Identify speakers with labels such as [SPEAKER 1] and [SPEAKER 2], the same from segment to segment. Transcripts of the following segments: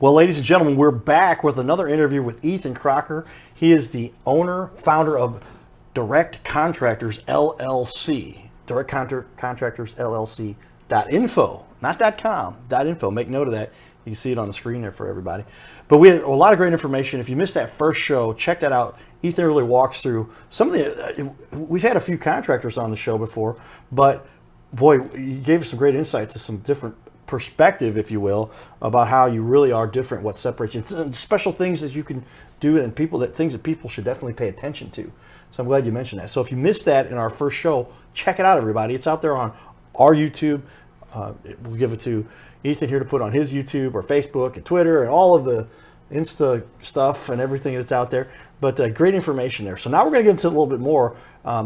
[SPEAKER 1] Well, ladies and gentlemen, we're back with another interview with Ethan Crocker. He is the owner, founder of Direct Contractors LLC. Direct Contractors LLC .info, not .com, .info. Make note of that. You can see it on the screen there for everybody. But we had a lot of great information. If you missed that first show, check that out. Ethan really walks through some of the. We've had a few contractors on the show before, but boy, you gave us some great insight to some different perspective, if you will, about how you really are different, what separates you. It's special things that you can do, and things that people should definitely pay attention to. So I'm glad you mentioned that. So if you missed that in our first show, check it out, everybody. It's out there on our YouTube. We'll give it to Ethan here to put on his YouTube or Facebook and Twitter and all of the Insta stuff and everything that's out there. But great information there. So now we're going to get into a little bit more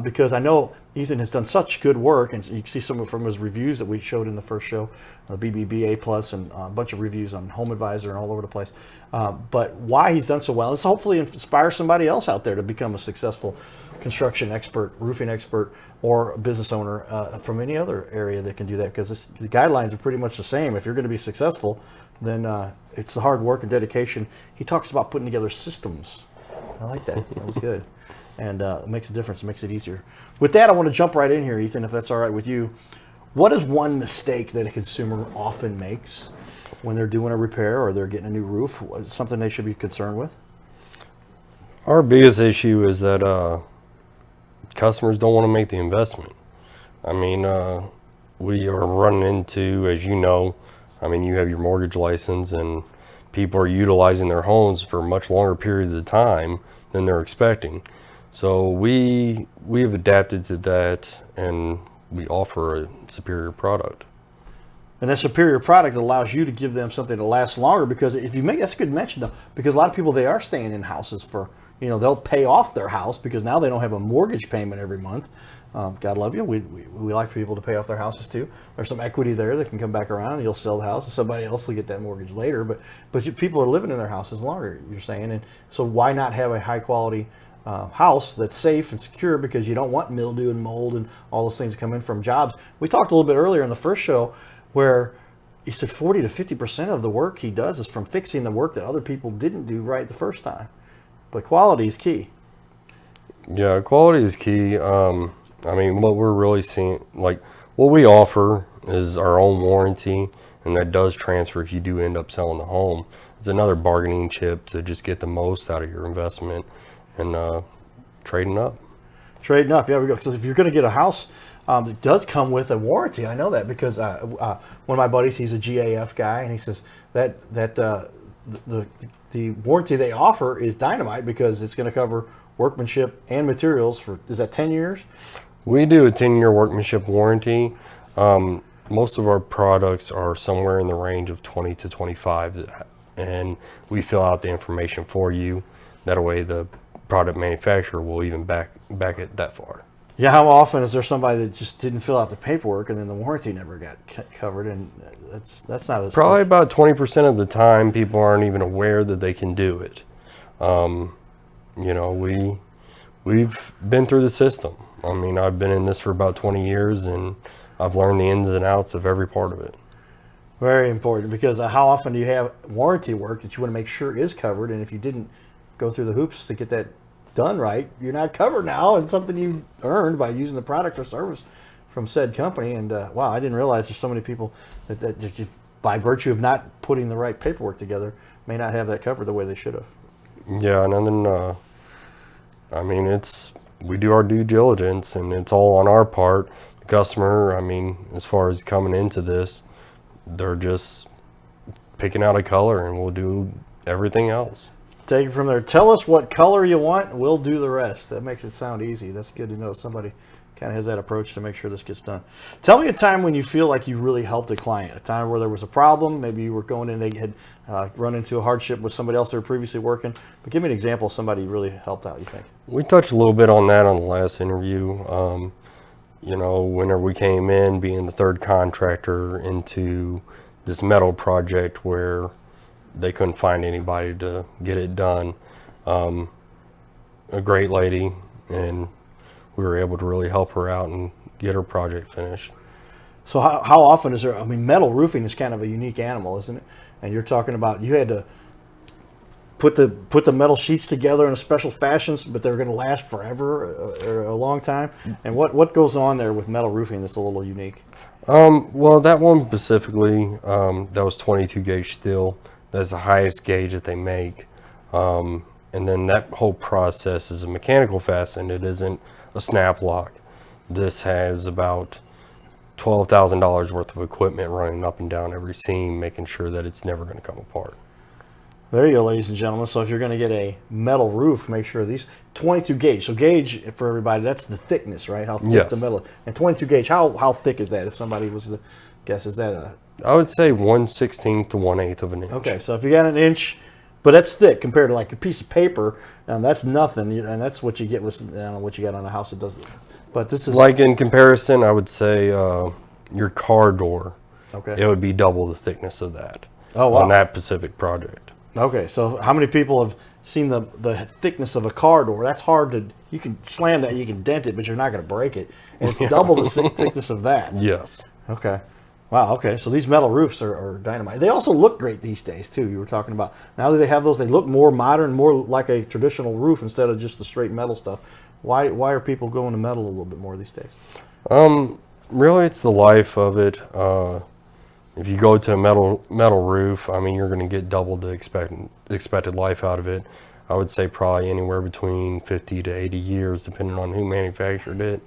[SPEAKER 1] because I know Ethan has done such good work, and you can see some from his reviews that we showed in the first show, BBBA Plus, and a bunch of reviews on Home Advisor and all over the place. But why he's done so well is hopefully inspire somebody else out there to become a successful construction expert, roofing expert, or a business owner from any other area that can do that, because the guidelines are pretty much the same. If you're going to be successful, then it's the hard work and dedication. He talks about putting together systems. I like that. That was good. And it makes a difference. It makes it easier. With that, I want to jump right in here, Ethan, if that's all right with you. What is one mistake that a consumer often makes when they're doing a repair or they're getting a new roof? Something they should be concerned with?
[SPEAKER 2] Our biggest issue is that customers don't want to make the investment. I mean, we are running into, as you know, I mean, you have your mortgage license, and people are utilizing their homes for much longer periods of time than they're expecting. So we have adapted to that, and we offer a superior product.
[SPEAKER 1] And that superior product allows you to give them something that lasts longer, because if you make, that's a good mention though, because a lot of people, they are staying in houses for, they'll pay off their house because now they don't have a mortgage payment every month. God love you. We like for people to pay off their houses too. There's some equity there that can come back around, and you'll sell the house and somebody else will get that mortgage later. But people are living in their houses longer, you're saying. And so why not have a high quality house that's safe and secure, because you don't want mildew and mold and all those things that come in from jobs. We talked a little bit earlier in the first show where he said 40 to 50% of the work he does is from fixing the work that other people didn't do right the first time. But quality is key.
[SPEAKER 2] Yeah, quality is key. I mean, what we're really seeing, like what we offer is our own warranty, and that does transfer if you do end up selling the home. It's another bargaining chip to just get the most out of your investment and trading up. Trading up,
[SPEAKER 1] yeah, we go. Because if you're going to get a house, it does come with a warranty. I know that because one of my buddies, he's a GAF guy, and he says that the warranty they offer is dynamite, because it's going to cover workmanship and materials for, is that 10 years?
[SPEAKER 2] We do a 10-year workmanship warranty. Most of our products are somewhere in the range of 20 to 25, and we fill out the information for you. That way the product manufacturer will even back it that far.
[SPEAKER 1] Yeah, how often is there somebody that just didn't fill out the paperwork and then the warranty never got covered? And that's not as
[SPEAKER 2] probably about 20% of the time people aren't even aware that they can do it. We've been through the system. I mean, I've been in this for about 20 years, and I've learned the ins and outs of every part of it.
[SPEAKER 1] Very important, because how often do you have warranty work that you want to make sure is covered, and if you didn't go through the hoops to get that done right, you're not covered now, and something you earned by using the product or service from said company. And wow, I didn't realize there's so many people that just, by virtue of not putting the right paperwork together, may not have that covered the way they should have.
[SPEAKER 2] Yeah, and then I mean, we do our due diligence, and it's all on our part. The customer, I mean, as far as coming into this, they're just picking out a color, and we'll do everything else.
[SPEAKER 1] Take it from there. Tell us what color you want, we'll do the rest. That makes it sound easy. That's good to know. Somebody kind of has that approach to make sure this gets done. Tell me a time when you feel like you really helped a client, a time where there was a problem. Maybe you were going in, they had run into a hardship with somebody else they were previously working. But give me an example of somebody you really helped out, you think.
[SPEAKER 2] We touched a little bit on that on the last interview. Whenever we came in, being the third contractor into this metal project where they couldn't find anybody to get it done. A great lady, and we were able to really help her out and get her project finished.
[SPEAKER 1] So how often is there? I mean, metal roofing is kind of a unique animal, isn't it? And you're talking about you had to put the metal sheets together in a special fashion, but they're going to last forever or a long time. And what goes on there with metal roofing that's a little unique?
[SPEAKER 2] Well, that one specifically, that was 22 gauge steel. That's the highest gauge that they make. And then that whole process is a mechanical fasten. It isn't a snap lock. This has about $12,000 worth of equipment running up and down every seam, making sure that it's never going to come apart.
[SPEAKER 1] There you go, ladies and gentlemen. So if you're going to get a metal roof, make sure these 22 gauge. So gauge for everybody, that's the thickness, right? How thick
[SPEAKER 2] Yes.
[SPEAKER 1] the metal. And 22 gauge, how thick is that? If somebody was to guess, is that a?
[SPEAKER 2] I would say 1/16 to 1/8 of an inch.
[SPEAKER 1] Okay, so if you got an inch, but that's thick compared to like a piece of paper, that's nothing, and that's what you get with I don't know what you got on a house that does it. But this is
[SPEAKER 2] Like in comparison, I would say your car door,
[SPEAKER 1] okay.
[SPEAKER 2] it would be double the thickness of that
[SPEAKER 1] Oh wow.
[SPEAKER 2] on that specific project.
[SPEAKER 1] Okay, so how many people have seen the thickness of a car door? That's hard to. You can slam that, you can dent it, but you're not going to break it, and it's double the thickness of that.
[SPEAKER 2] Yes.
[SPEAKER 1] Okay. Wow. Okay. So these metal roofs are dynamite. They also look great these days too. You were talking about now that they have those, they look more modern, more like a traditional roof instead of just the straight metal stuff. Why are people going to metal a little bit more these days?
[SPEAKER 2] Really, it's the life of it. If you go to a metal roof, I mean, you're going to get double the expected life out of it. I would say probably anywhere between 50 to 80 years, depending on who manufactured it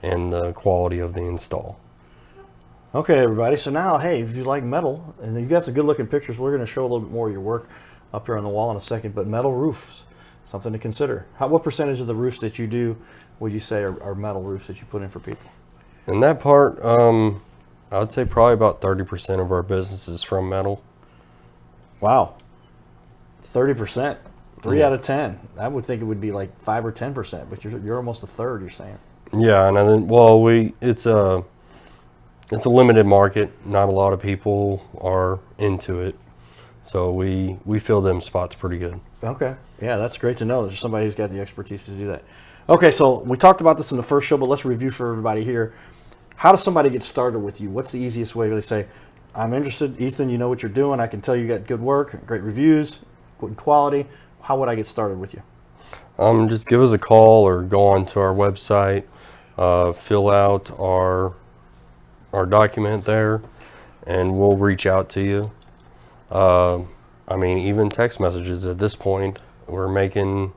[SPEAKER 2] and the quality of the install.
[SPEAKER 1] Okay, everybody. So now, hey, if you like metal, and you've got some good-looking pictures, we're going to show a little bit more of your work up here on the wall in a second. But metal roofs, something to consider. What percentage of the roofs that you do would you say are metal roofs that you put in for people?
[SPEAKER 2] And that part, I would say probably about 30% of our business is from metal.
[SPEAKER 1] Wow, 30%, 3
[SPEAKER 2] Yeah.
[SPEAKER 1] out of 10. I would think it would be like 5 or 10%, but you're almost a third. You're saying.
[SPEAKER 2] Yeah, and then it's a limited market. Not a lot of people are into it, so we fill them spots pretty good.
[SPEAKER 1] Okay, yeah, that's great to know. There's somebody who's got the expertise to do that. Okay, so we talked about this in the first show, but let's review for everybody here. How does somebody get started with you? What's the easiest way to say, I'm interested, Ethan, you know what you're doing. I can tell you got good work, great reviews, good quality. How would I get started with you?
[SPEAKER 2] Just give us a call or go onto our website, fill out our document there, and we'll reach out to you. I mean, even text messages at this point, we're making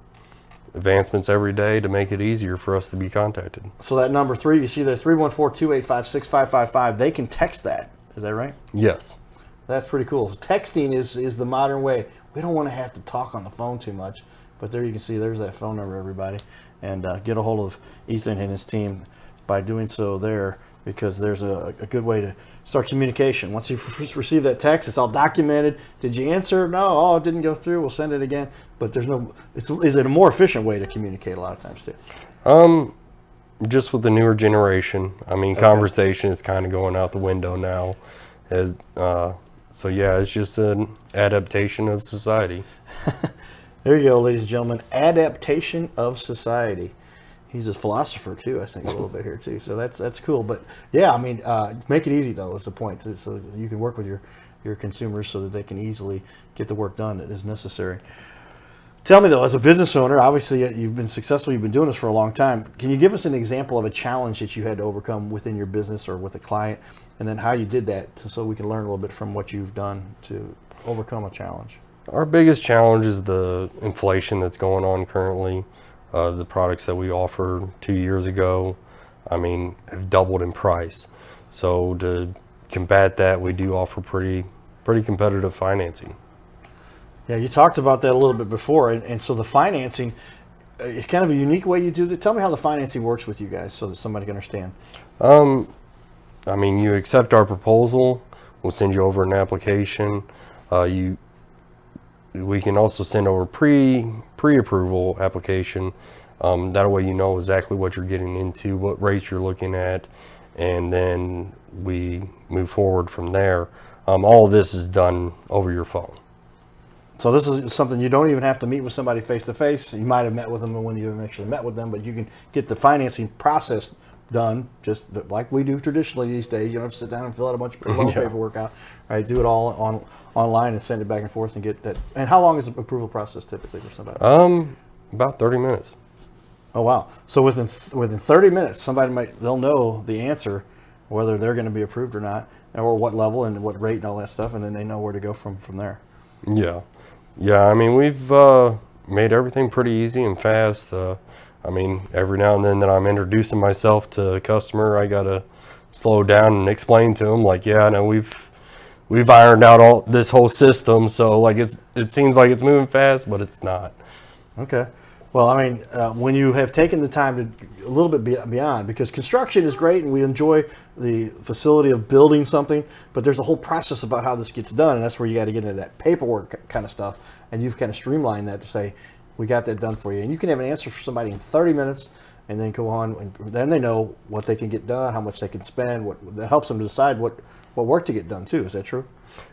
[SPEAKER 2] advancements every day to make it easier for us to be contacted.
[SPEAKER 1] So that number 3, you see there, 314-285-6555. They can text that. Is that right?
[SPEAKER 2] Yes.
[SPEAKER 1] That's pretty cool. Texting is the modern way. We don't want to have to talk on the phone too much. But there you can see there's that phone number, everybody. And get a hold of Ethan and his team by doing so there, because there's a good way to start communication. Once you receive that text, it's all documented. Did you answer? No. Oh, it didn't go through. We'll send it again. But there's no. Is it a more efficient way to communicate a lot of times too?
[SPEAKER 2] Just with the newer generation, I mean,
[SPEAKER 1] Okay.
[SPEAKER 2] conversation is kind of going out the window now. So yeah, it's just an adaptation of society.
[SPEAKER 1] There you go, ladies and gentlemen. Adaptation of society. He's a philosopher too, I think, a little bit here too. So that's cool. But yeah, I mean, make it easy though is the point. So you can work with your consumers so that they can easily get the work done that is necessary. Tell me though, as a business owner, obviously you've been successful. You've been doing this for a long time. Can you give us an example of a challenge that you had to overcome within your business or with a client, and then how you did that, so we can learn a little bit from what you've done to overcome a challenge?
[SPEAKER 2] Our biggest challenge is the inflation that's going on currently. The products that we offered 2 years ago, I mean, have doubled in price. So to combat that, we do offer pretty competitive financing.
[SPEAKER 1] Yeah, you talked about that a little bit before, and so the financing is kind of a unique way you do that. Tell me how the financing works with you guys so that somebody can understand.
[SPEAKER 2] I mean, you accept our proposal, we'll send you over an application. We can also send over pre-approval application. That way you know exactly what you're getting into, what rates you're looking at, and then we move forward from there. All of this is done over your phone.
[SPEAKER 1] So this is something you don't even have to meet with somebody face to face. You might have met with them when you actually met with them, but you can get the financing process done just like we do traditionally these days. You don't have to sit down and fill out a bunch of paperwork out, right? Do it all online and send it back and forth and get that. And how long is the approval process typically for somebody?
[SPEAKER 2] About 30 minutes.
[SPEAKER 1] Oh wow! So within 30 minutes, they'll know the answer, whether they're going to be approved or not, or what level and what rate and all that stuff, and then they know where to go from there.
[SPEAKER 2] Yeah, yeah. I mean, we've made everything pretty easy and fast. I mean, every now and then that I'm introducing myself to a customer, I gotta slow down and explain to them, like, yeah, I know we've ironed out all this whole system, so like it seems like it's moving fast, but it's not.
[SPEAKER 1] Okay. Well, I mean, when you have taken the time to a little bit beyond, because construction is great and we enjoy the facility of building something, but there's a whole process about how this gets done, and that's where you got to get into that paperwork kind of stuff, and you've kind of streamlined that to say, we got that done for you. And you can have an answer for somebody in 30 minutes and then go on, and then they know what they can get done, how much they can spend, that helps them decide what work to get done too. Is that true?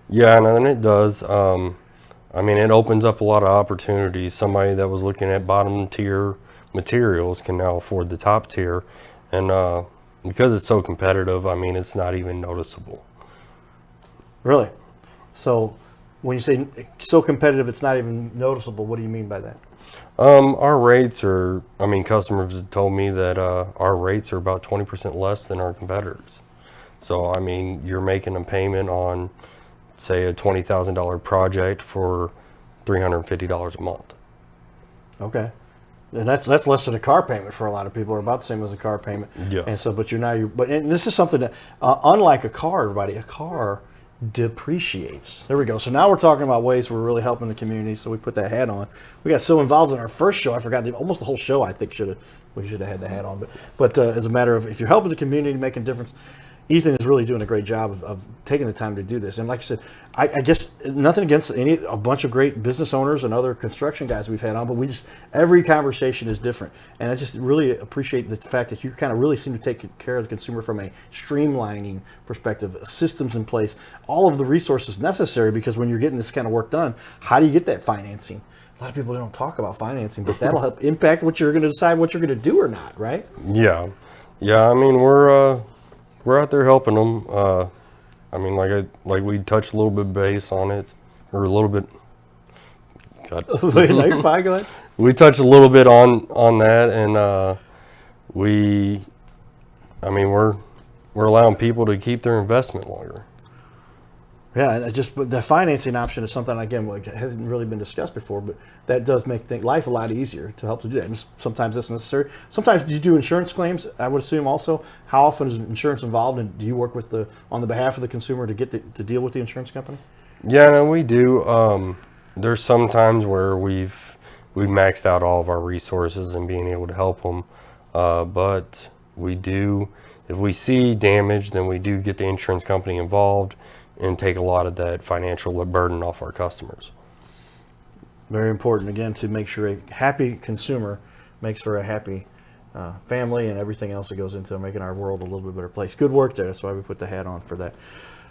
[SPEAKER 2] Yeah, and it does. I mean, it opens up a lot of opportunities. Somebody that was looking at bottom tier materials can now afford the top tier. And because it's so competitive, I mean, it's not even noticeable.
[SPEAKER 1] Really? So when you say so competitive, it's not even noticeable, what do you mean by that?
[SPEAKER 2] Our rates are, I mean, customers have told me that our rates are about 20% less than our competitors. So, I mean, you're making a payment on, say, a $20,000 project for $350 a month.
[SPEAKER 1] Okay, and that's less than a car payment for a lot of people, or about the same as a car payment.
[SPEAKER 2] Yes.
[SPEAKER 1] And so, and this is something that, unlike a car, everybody, a car depreciates. There we go. So now we're talking about ways we're really helping the community. So we put that hat on. We got so involved in our first show, I forgot almost the whole show. I think we should have had the hat on. But as a matter of, if you're helping the community, making a difference, Ethan is really doing a great job of taking the time to do this. And like I said, I guess nothing against a bunch of great business owners and other construction guys we've had on, but every conversation is different. And I just really appreciate the fact that you kind of really seem to take care of the consumer from a streamlining perspective, systems in place, all of the resources necessary, because when you're getting this kind of work done, how do you get that financing? A lot of people don't talk about financing, but that'll help impact what you're going to decide what you're going to do or not, right?
[SPEAKER 2] Yeah. Yeah, I mean, we're out there helping them. I mean, like we touched a little bit base on it, or a little bit. God.
[SPEAKER 1] No, you're fine. Go ahead.
[SPEAKER 2] We touched a little bit on that, and I mean, we're allowing people to keep their investment longer.
[SPEAKER 1] Yeah, and but the financing option is something, again, like, hasn't really been discussed before, but that does make life a lot easier to help to do that. And sometimes that's necessary. Sometimes do you do insurance claims, I would assume also? How often is insurance involved, and do you work with on the behalf of the consumer to get to deal with the insurance company?
[SPEAKER 2] Yeah, no, we do. There's some times where we've maxed out all of our resources and being able to help them, but we do, if we see damage, then we do get the insurance company involved and take a lot of that financial burden off our customers.
[SPEAKER 1] Very important, again, to make sure a happy consumer makes for a happy family, and everything else that goes into making our world a little bit better place. Good work there. That's why we put the hat on for that.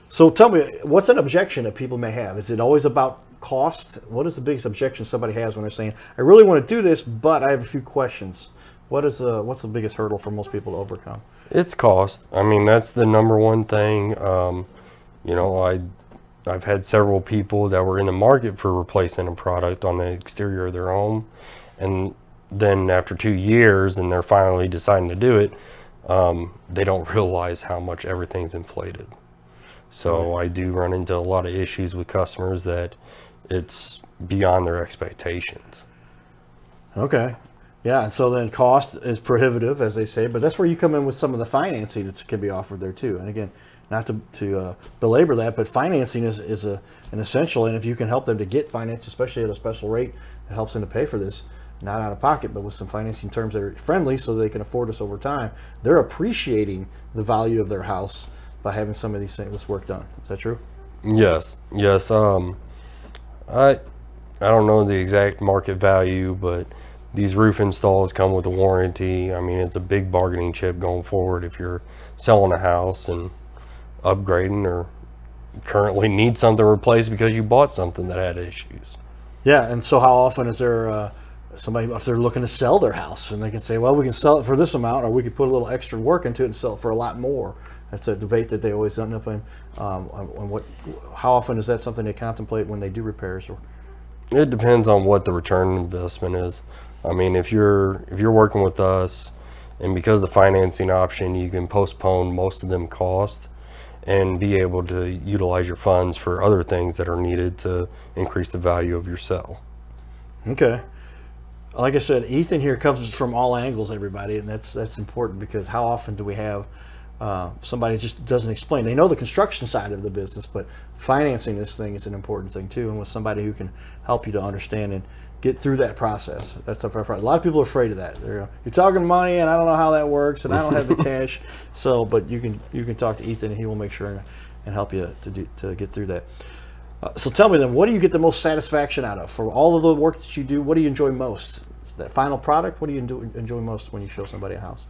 [SPEAKER 1] So tell me, what's an objection that people may have? Is it always about cost? What is the biggest objection somebody has when they're saying, I really want to do this, but I have a few questions? What's the biggest hurdle for most people to overcome?
[SPEAKER 2] It's cost. I mean, that's the number one thing. You know, I've had several people that were in the market for replacing a product on the exterior of their home, and then after 2 years and they're finally deciding to do it, they don't realize how much everything's inflated. So I do run into a lot of issues with customers that it's beyond their expectations.
[SPEAKER 1] Okay. Yeah, and so then cost is prohibitive, as they say, but that's where you come in with some of the financing that can be offered there too. And again, not to belabor that, but financing is an essential, and if you can help them to get finance, especially at a special rate that helps them to pay for this, not out of pocket, but with some financing terms that are friendly so they can afford this over time, they're appreciating the value of their house by having some of this work done. Is that true?
[SPEAKER 2] Yes. I don't know the exact market value, but these roof installs come with a warranty. I mean, it's a big bargaining chip going forward if you're selling a house and upgrading, or currently need something replaced because you bought something that had issues.
[SPEAKER 1] Yeah, and so how often is there somebody, if they're looking to sell their house, and they can say, well, we can sell it for this amount, or we could put a little extra work into it and sell it for a lot more. That's a debate that they always end up in. On how often is that something they contemplate when they do repairs? Or
[SPEAKER 2] It depends on what the return investment is. I mean, if you're working with us, and because of the financing option, you can postpone most of them costs and be able to utilize your funds for other things that are needed to increase the value of your sale.
[SPEAKER 1] Okay. Like I said, Ethan here comes from all angles, everybody, and that's important, because how often do we have somebody just doesn't explain? They know the construction side of the business, but financing this thing is an important thing too, and with somebody who can help you to understand and get through that process. That's a lot of people are afraid of that. You're talking money, and I don't know how that works, and I don't have the cash. So, but you can talk to Ethan, and he will make sure and help you to get through that. So tell me then, what do you get the most satisfaction out of for all of the work that you do? What do you enjoy most? Is that final product? What do you enjoy most when you show somebody a house?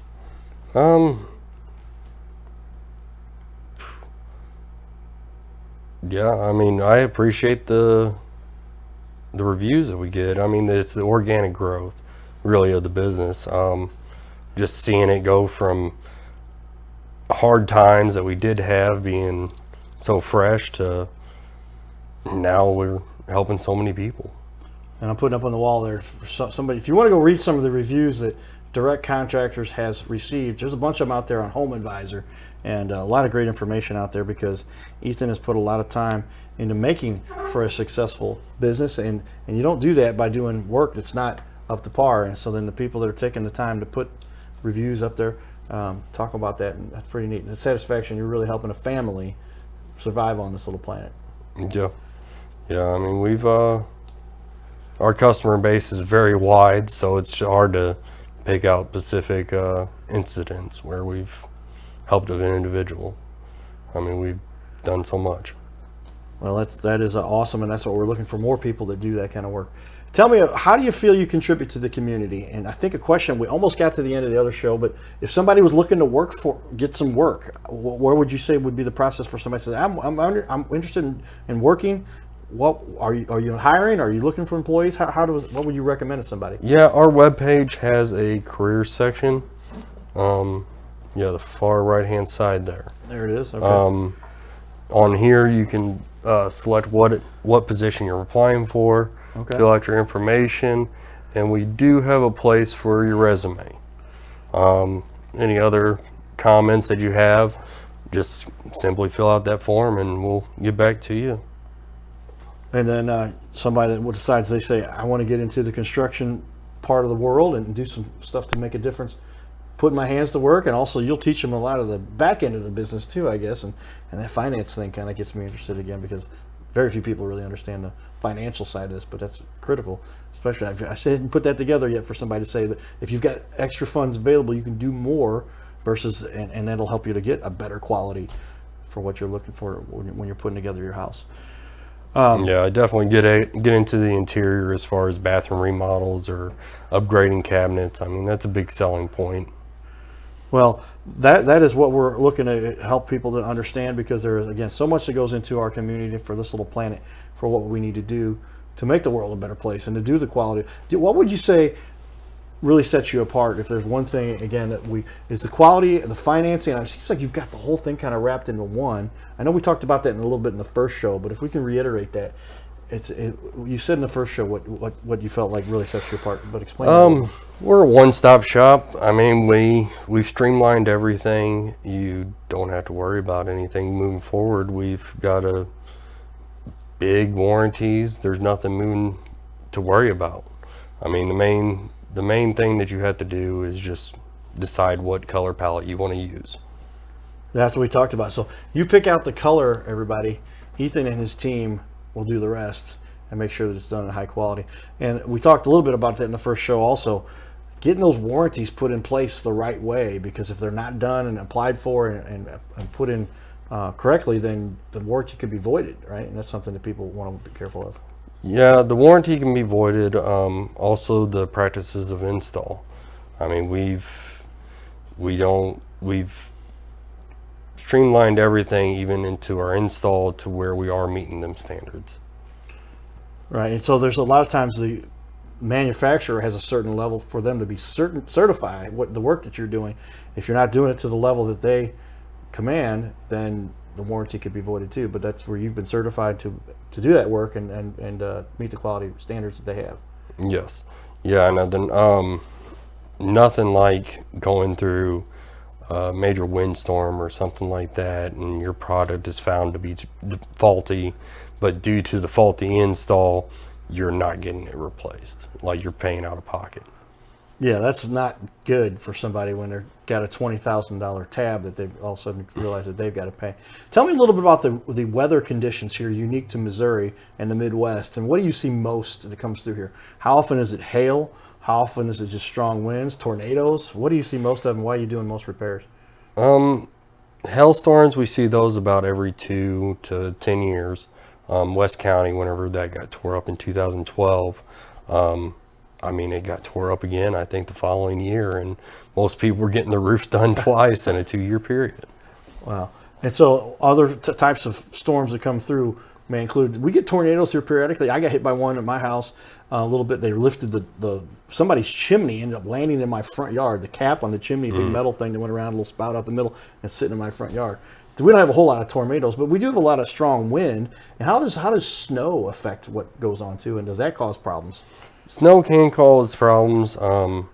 [SPEAKER 2] Yeah, I mean, I appreciate the reviews that we get. I mean, it's the organic growth, really, of the business. Just seeing it go from hard times that we did have, being so fresh, to now we're helping so many people.
[SPEAKER 1] And I'm putting up on the wall there for somebody. If you want to go read some of the reviews that Direct Contractors has received, there's a bunch of them out there on Home Advisor, and a lot of great information out there, because Ethan has put a lot of time into making for a successful business, and you don't do that by doing work that's not up to par. And so then the people that are taking the time to put reviews up there talk about that, and that's pretty neat. The satisfaction, you're really helping a family survive on this little planet.
[SPEAKER 2] Yeah, I mean, we've our customer base is very wide, so it's hard to pick out specific incidents where we've helped an individual. I mean, we've done so much.
[SPEAKER 1] Well, that is awesome, and that's what we're looking for, more people that do that kind of work. Tell me, how do you feel you contribute to the community? And I think a question, we almost got to the end of the other show, but if somebody was looking to get some work, where would you say would be the process for somebody to say, I'm interested in working? What are you hiring? Are you looking for employees? What would you recommend to somebody?
[SPEAKER 2] Yeah, our webpage has a careers section. Yeah, the far right hand side there.
[SPEAKER 1] There it is. Okay.
[SPEAKER 2] On here you can select what position you're applying for. Okay. Fill out your information, and we do have a place for your resume. Any other comments that you have, just simply fill out that form and we'll get back to you.
[SPEAKER 1] And then somebody that decides, they say, I want to get into the construction part of the world and do some stuff to make a difference, put my hands to work. And also you'll teach them a lot of the back end of the business too, I guess. And that finance thing kind of gets me interested again, because very few people really understand the financial side of this, but that's critical. Especially, I didn't put that together yet for somebody to say that if you've got extra funds available, you can do more versus, and that'll help you to get a better quality for what you're looking for when you're putting together your house.
[SPEAKER 2] Yeah, I definitely get into the interior as far as bathroom remodels or upgrading cabinets. I mean, that's a big selling point.
[SPEAKER 1] Well, that is what we're looking to help people to understand, because there is, again, so much that goes into our community for this little planet, for what we need to do to make the world a better place and to do the quality. What would you say really sets you apart? If there's one thing, again, is the quality, the financing, and it seems like you've got the whole thing kind of wrapped into one. I know we talked about that in a little bit in the first show, but if we can reiterate that, you said in the first show what you felt like really sets you apart, but explain.
[SPEAKER 2] We're a one-stop shop. I mean, we've streamlined everything. You don't have to worry about anything moving forward. We've got a big warranties. There's nothing moving to worry about. I mean, the main thing that you have to do is just decide what color palette you want to use.
[SPEAKER 1] That's what we talked about. So you pick out the color, everybody. Ethan and his team will do the rest and make sure that it's done in high quality. And we talked a little bit about that in the first show also. Getting those warranties put in place the right way, because if they're not done and applied for and put in correctly, then the warranty could be voided, right? And that's something that people want to be careful of.
[SPEAKER 2] Yeah, the warranty can be voided. Also, the practices of install. I mean, we've streamlined everything, even into our install, to where we are meeting them standards.
[SPEAKER 1] Right, and so there's a lot of times manufacturer has a certain level for them to be certified what the work that you're doing. If you're not doing it to the level that they command, then the warranty could be voided too. But that's where you've been certified to do that work and meet the quality standards that they have.
[SPEAKER 2] Yes. Yeah, nothing like going through a major windstorm or something like that, and your product is found to be faulty, but due to the faulty install, you're not getting it replaced. Like, you're paying out of pocket.
[SPEAKER 1] Yeah, that's not good for somebody when they've got a $20,000 tab that they all of a sudden realize that they've got to pay. Tell me a little bit about the weather conditions here unique to Missouri and the Midwest, and what do you see most that comes through here? How often is it hail? How often is it just strong winds, tornadoes? What do you see most of, and why are you doing most repairs?
[SPEAKER 2] Hailstorms, we see those about every 2 to 10 years. West County, whenever that got tore up in 2012, it got tore up again, I think, the following year, and most people were getting the roofs done twice in a 2-year period.
[SPEAKER 1] Wow. And so other types of storms that come through may include, we get tornadoes here periodically. I got hit by one at my house a little bit. They lifted somebody's chimney, ended up landing in my front yard. The cap on the chimney, big metal thing that went around, a little spout out the middle, and sitting in my front yard. We don't have a whole lot of tornadoes, but we do have a lot of strong wind. And how does snow affect what goes on too? And does that cause problems?
[SPEAKER 2] Snow can cause problems. That's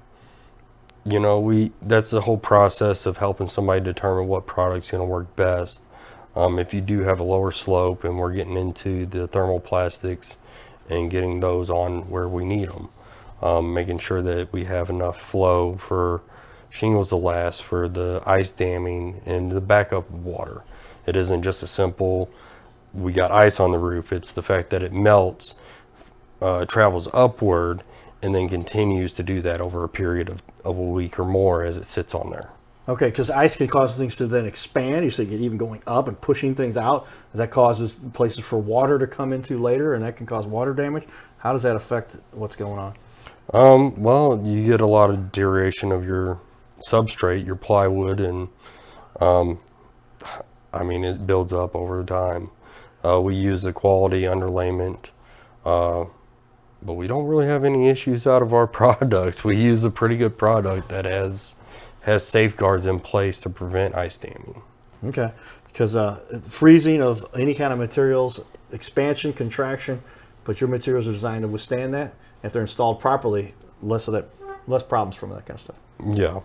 [SPEAKER 2] the whole process of helping somebody determine what product's going to work best. If you do have a lower slope, and we're getting into the thermoplastics and getting those on where we need them, making sure that we have enough flow for shingles to last, for the ice damming and the backup of water. It isn't just a simple, we got ice on the roof. It's the fact that it melts, travels upward, and then continues to do that over a period of a week or more as it sits on there.
[SPEAKER 1] Okay, because ice can cause things to then expand. You see it even going up and pushing things out. That causes places for water to come into later, and that can cause water damage. How does that affect what's going on?
[SPEAKER 2] Well, you get a lot of deterioration of your substrate, your plywood, and it builds up over time. We use a quality underlayment, but we don't really have any issues out of our products. We use a pretty good product that has safeguards in place to prevent ice damming.
[SPEAKER 1] Okay, because freezing of any kind of materials, expansion, contraction, but your materials are designed to withstand that. If they're installed properly, less problems from that kind of stuff.
[SPEAKER 2] Yeah.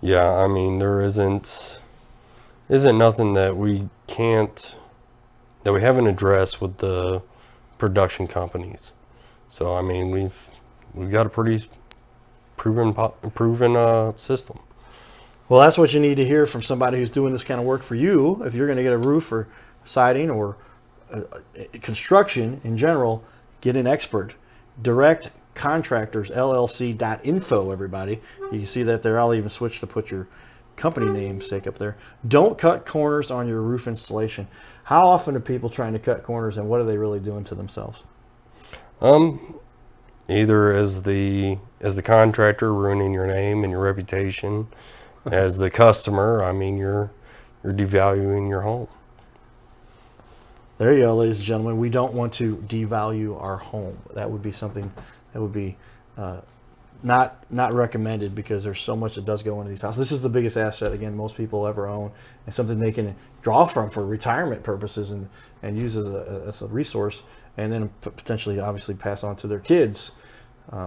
[SPEAKER 2] There isn't nothing that we haven't addressed with the production companies. So we've got a pretty proven system.
[SPEAKER 1] Well, that's what you need to hear from somebody who's doing this kind of work for you. If you're going to get a roof or siding or construction in general, get an expert. Direct Contractors LLC.info, everybody. You can see that there. I'll even switch to put your company namesake up there. Don't cut corners on your roof installation. How often are people trying to cut corners, and what are they really doing to themselves?
[SPEAKER 2] Either as the contractor, ruining your name and your reputation, as the customer, you're devaluing your home.
[SPEAKER 1] There you go, ladies and gentlemen. We don't want to devalue our home. That would be something that would be not recommended, because there's so much that does go into these houses. This is the biggest asset, again, most people ever own, and something they can draw from for retirement purposes and use as a resource, and then potentially, obviously, pass on to their kids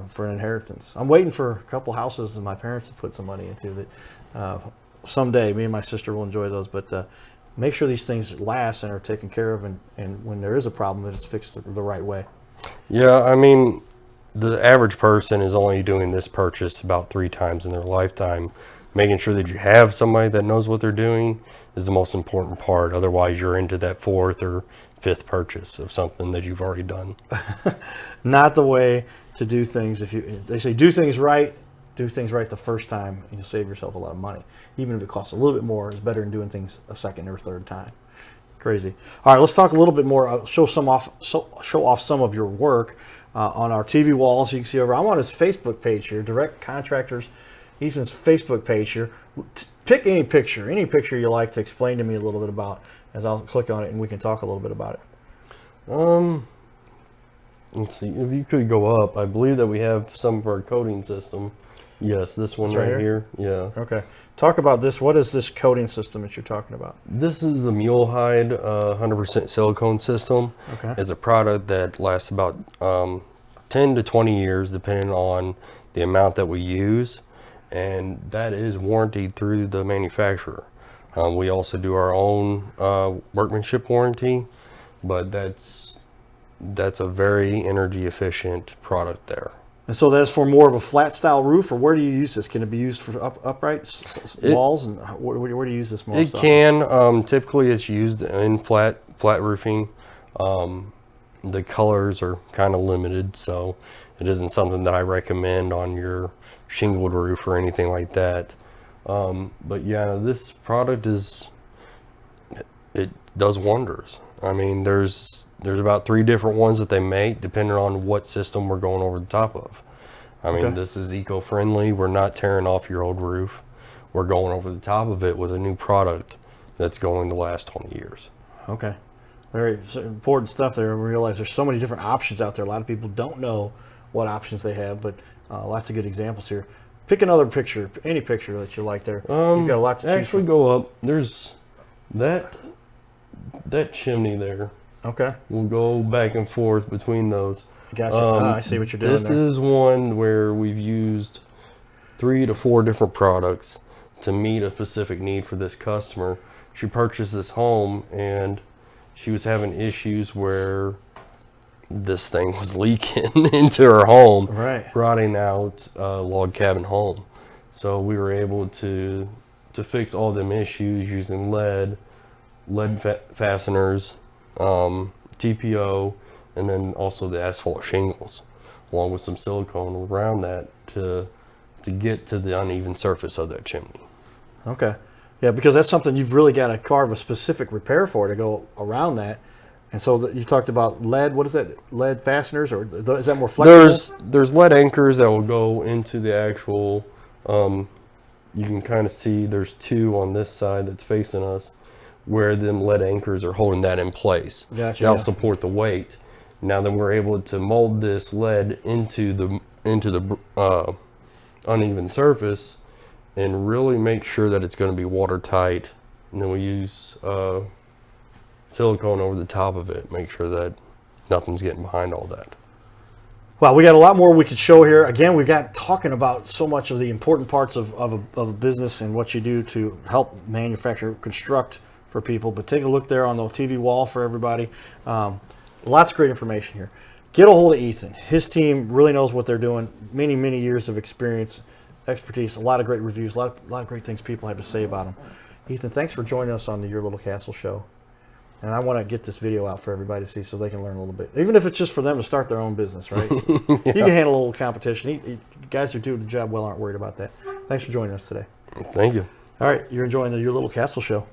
[SPEAKER 1] for an inheritance. I'm waiting for a couple houses that my parents have put some money into that someday me and my sister will enjoy those, but make sure these things last and are taken care of, and when there is a problem, that it's fixed the right way.
[SPEAKER 2] Yeah, the average person is only doing this purchase about 3 times in their lifetime. Making sure that you have somebody that knows what they're doing is the most important part. Otherwise, you're into that 4th or 5th purchase of something that you've already done.
[SPEAKER 1] Not the way to do things. They say do things right the first time, and you'll save yourself a lot of money. Even if it costs a little bit more, it's better than doing things a second or third time. Crazy. All right, let's talk a little bit more. Show off some of your work on our TV walls. You can see over. I'm on his Facebook page here, Direct Contractors. Ethan's Facebook page here. Pick any picture you like to explain to me a little bit about, as I'll click on it and we can talk a little bit about it.
[SPEAKER 2] Let's see, if you could go up, I believe that we have some of our coating system. Yes, this one
[SPEAKER 1] It's right
[SPEAKER 2] right here. Yeah.
[SPEAKER 1] Okay. Talk about this. What is this coating system that you're talking about?
[SPEAKER 2] This is the mule hide 100% silicone system.
[SPEAKER 1] Okay.
[SPEAKER 2] It's a product that lasts about 10 to 20 years depending on the amount that we use, and that is warranted through the manufacturer. We also do our own workmanship warranty, but that's a very energy efficient product there.
[SPEAKER 1] And so that's for more of a flat style roof, or where do you use this? Can it be used for upright walls, and where do you use this most?
[SPEAKER 2] It can. Typically, it's used in flat roofing. The colors are kind of limited, so it isn't something that I recommend on your shingled roof or anything like that. But yeah, this product it does wonders. I mean, there's about 3 different ones that they make depending on what system we're going over the top of. I mean, This is eco-friendly. We're not tearing off your old roof. We're going over the top of it with a new product that's going to last 20 years.
[SPEAKER 1] Okay. Very important stuff there. We realize there's so many different options out there. A lot of people don't know what options they have, but lots of good examples here. Pick another picture, any picture that you like there. You've got a lot to choose
[SPEAKER 2] actually
[SPEAKER 1] from.
[SPEAKER 2] Go up. There's that chimney there.
[SPEAKER 1] Okay.
[SPEAKER 2] We'll go back and forth between those.
[SPEAKER 1] Gotcha. I see what you're doing
[SPEAKER 2] This
[SPEAKER 1] there.
[SPEAKER 2] is one where we've used 3 to 4 different products to meet a specific need for this customer. She purchased this home and she was having issues where this thing was leaking into her home,
[SPEAKER 1] Right.
[SPEAKER 2] rotting out a log cabin home. So we were able to fix all them issues using lead fasteners, TPO, and then also the asphalt shingles, along with some silicone around that to get to the uneven surface of that chimney.
[SPEAKER 1] Okay. Yeah, because that's something you've really got to carve a specific repair for to go around that. And so you talked about lead. What is that? Lead fasteners, or is that more flexible?
[SPEAKER 2] There's lead anchors that will go into the actual. You can kind of see there's 2 on this side that's facing us, where them lead anchors are holding that in place.
[SPEAKER 1] Gotcha.
[SPEAKER 2] That'll support the weight. Now then, we're able to mold this lead into the uneven surface, and really make sure that it's going to be watertight. And then we use silicone over the top of it, make sure that nothing's getting behind all that.
[SPEAKER 1] Well, we got a lot more we could show here. Again, we got talking about so much of the important parts of a business and what you do to help manufacture, construct for people. But take a look there on the TV wall for everybody. Lots of great information here. Get a hold of Ethan. His team really knows what they're doing. Many, many years of experience, expertise, a lot of great reviews, a lot of great things people have to say about him. Ethan, thanks for joining us on the Your Little Castle show. And I want to get this video out for everybody to see so they can learn a little bit. Even if it's just for them to start their own business, right? Yeah. You can handle a little competition. Guys who do the job well aren't worried about that. Thanks for joining us today.
[SPEAKER 2] Thank you.
[SPEAKER 1] All right, you're enjoying the Your Little Castle show.